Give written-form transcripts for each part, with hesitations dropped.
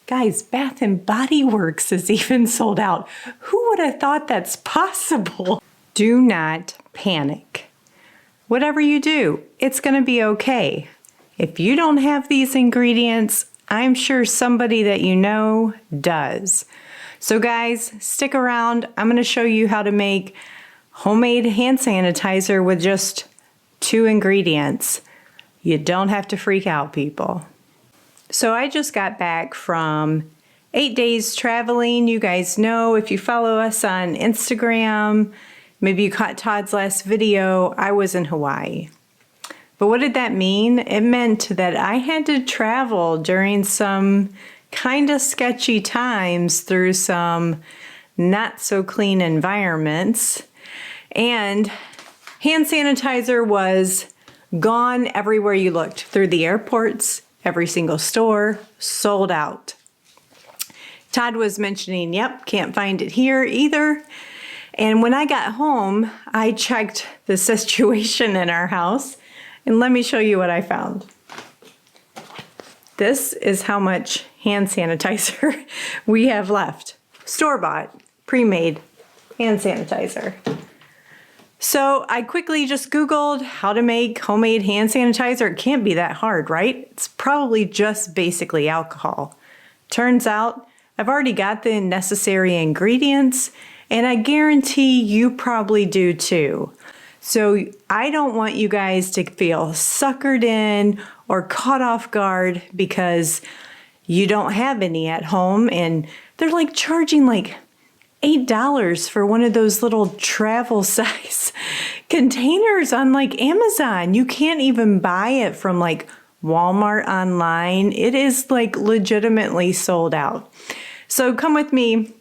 Guys, Bath and Body Works is even sold out. Who would have thought that's possible? Do not panic. Whatever you do, it's gonna be okay. If you don't have these ingredients, I'm sure somebody that you know does. So guys, stick around. I'm gonna show you how to make homemade hand sanitizer with just 2 ingredients. You don't have to freak out, people. So I just got back from 8 days traveling. You guys know, if you follow us on Instagram, maybe you caught Todd's last video, I was in Hawaii. But what did that mean? It meant that I had to travel during some kind of sketchy times through some not so clean environments. And hand sanitizer was gone everywhere you looked, through the airports, every single store, sold out. Todd was mentioning, yep, can't find it here either. And when I got home, I checked the situation in our house, and let me show you what I found. This is how much hand sanitizer we have left. Store-bought, pre-made hand sanitizer. So I quickly just Googled how to make homemade hand sanitizer. It can't be that hard, right? It's probably just basically alcohol. Turns out I've already got the necessary ingredients, and I guarantee you probably do too. So I don't want you guys to feel suckered in or caught off guard because you don't have any at home, and they're like charging like $8 for one of those little travel size containers on like Amazon. You can't even buy it from like Walmart online. It is like legitimately sold out. So come with me.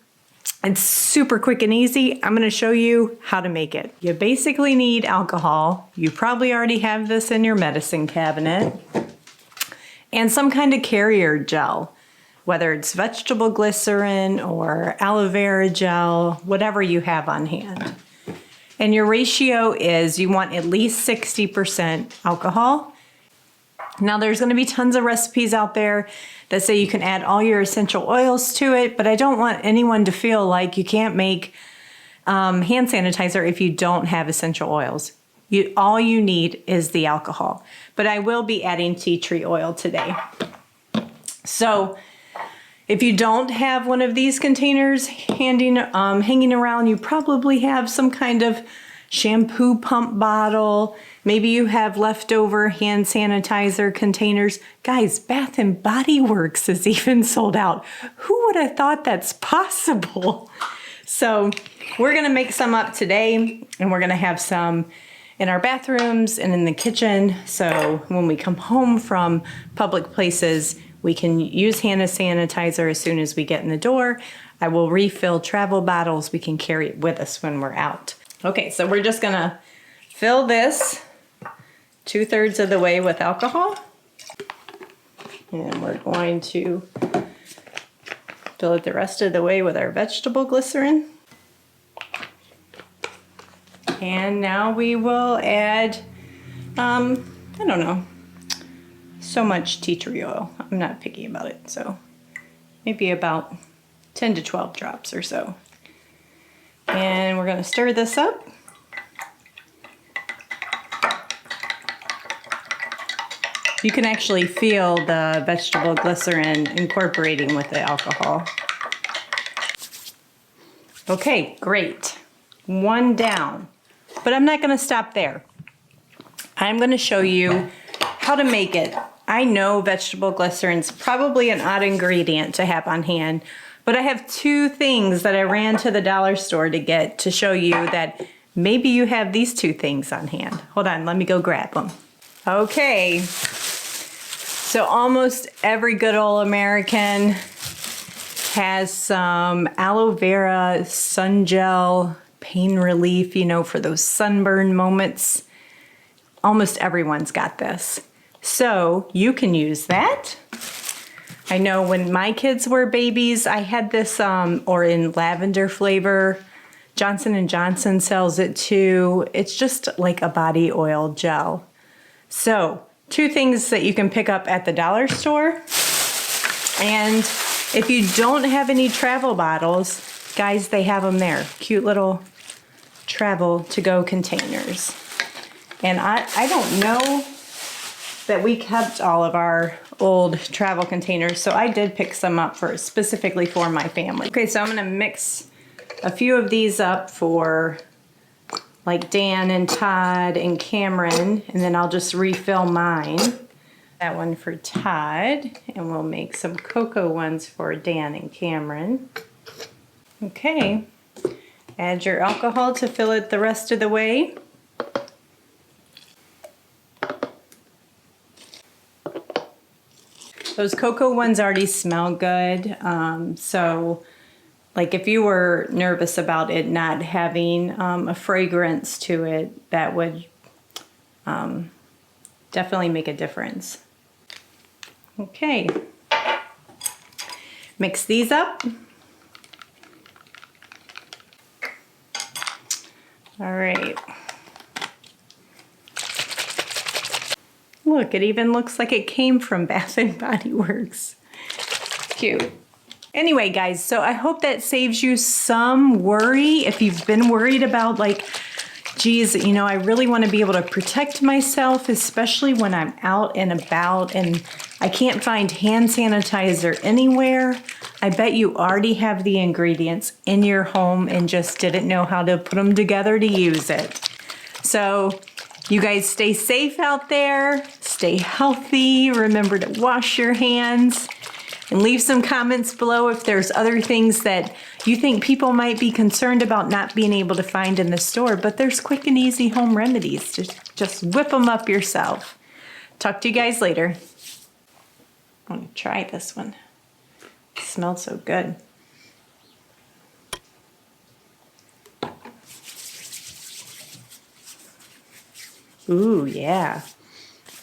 It's super quick and easy. I'm gonna show you how to make it. You basically need alcohol. You probably already have this in your medicine cabinet. And some kind of carrier gel, whether it's vegetable glycerin or aloe vera gel, whatever you have on hand. And your ratio is you want at least 60% alcohol. Now there's gonna be tons of recipes out there that say you can add all your essential oils to it, but I don't want anyone to feel like you can't make hand sanitizer if you don't have essential oils. All you need is the alcohol. But I will be adding tea tree oil today. So if you don't have one of these containers hanging around, you probably have some kind of shampoo pump bottle. Maybe you have leftover hand sanitizer containers. Guys, Bath and Body Works is even sold out. Who would have thought that's possible? So we're gonna make some up today, and we're gonna have some in our bathrooms and in the kitchen. So when we come home from public places, we can use hand sanitizer as soon as we get in the door. I will refill travel bottles. We can carry it with us when we're out. Okay, so we're just gonna fill this 2/3 of the way with alcohol. And we're going to fill it the rest of the way with our vegetable glycerin. And now we will add, I don't know, so much tea tree oil. I'm not picky about it, so maybe about 10 to 12 drops or so. And we're gonna stir this up. You can actually feel the vegetable glycerin incorporating with the alcohol. Okay, great. One down. But I'm not gonna stop there. I'm gonna show you how to make it. I know vegetable glycerin's probably an odd ingredient to have on hand, but I have 2 things that I ran to the dollar store to get to show you that maybe you have these 2 things on hand. Hold on, let me go grab them. Okay, so almost every good old American has some aloe vera sun gel, pain relief, you know, for those sunburn moments. Almost everyone's got this. So you can use that. I know when my kids were babies, I had this, or in lavender flavor. Johnson & Johnson sells it too. It's just like a body oil gel. So 2 things that you can pick up at the dollar store. And If you don't have any travel bottles, guys, they have them there. Cute little travel to-go containers. And I don't know that we kept all of our old travel containers, so I did pick some up specifically for my family. Okay, so I'm gonna mix a few of these up for like Dan and Todd and Cameron, and then I'll just refill mine. That one for Todd, and we'll make some cocoa ones for Dan and Cameron. Okay, add your alcohol to fill it the rest of the way. Those cocoa ones already smell good, so like if you were nervous about it not having a fragrance to it, that would definitely make a difference. Okay, mix these up. All right. Look, it even looks like it came from Bath & Body Works. Cute. Anyway, guys, so I hope that saves you some worry if you've been worried about like, geez, you know, I really want to be able to protect myself, especially when I'm out and about and I can't find hand sanitizer anywhere. I bet you already have the ingredients in your home and just didn't know how to put them together to use it. So you guys stay safe out there, stay healthy, remember to wash your hands, and leave some comments below if there's other things that you think people might be concerned about not being able to find in the store, but there's quick and easy home remedies. Just whip them up yourself. Talk to you guys later. I'm gonna try this one. It smells so good. Ooh, yeah.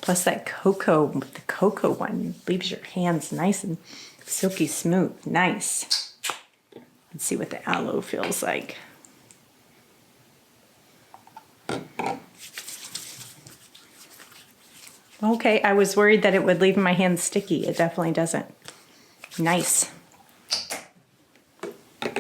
Plus that cocoa, the cocoa one leaves your hands nice and silky smooth. Nice. Let's see what the aloe feels like. Okay, I was worried that it would leave my hands sticky. It definitely doesn't. Nice.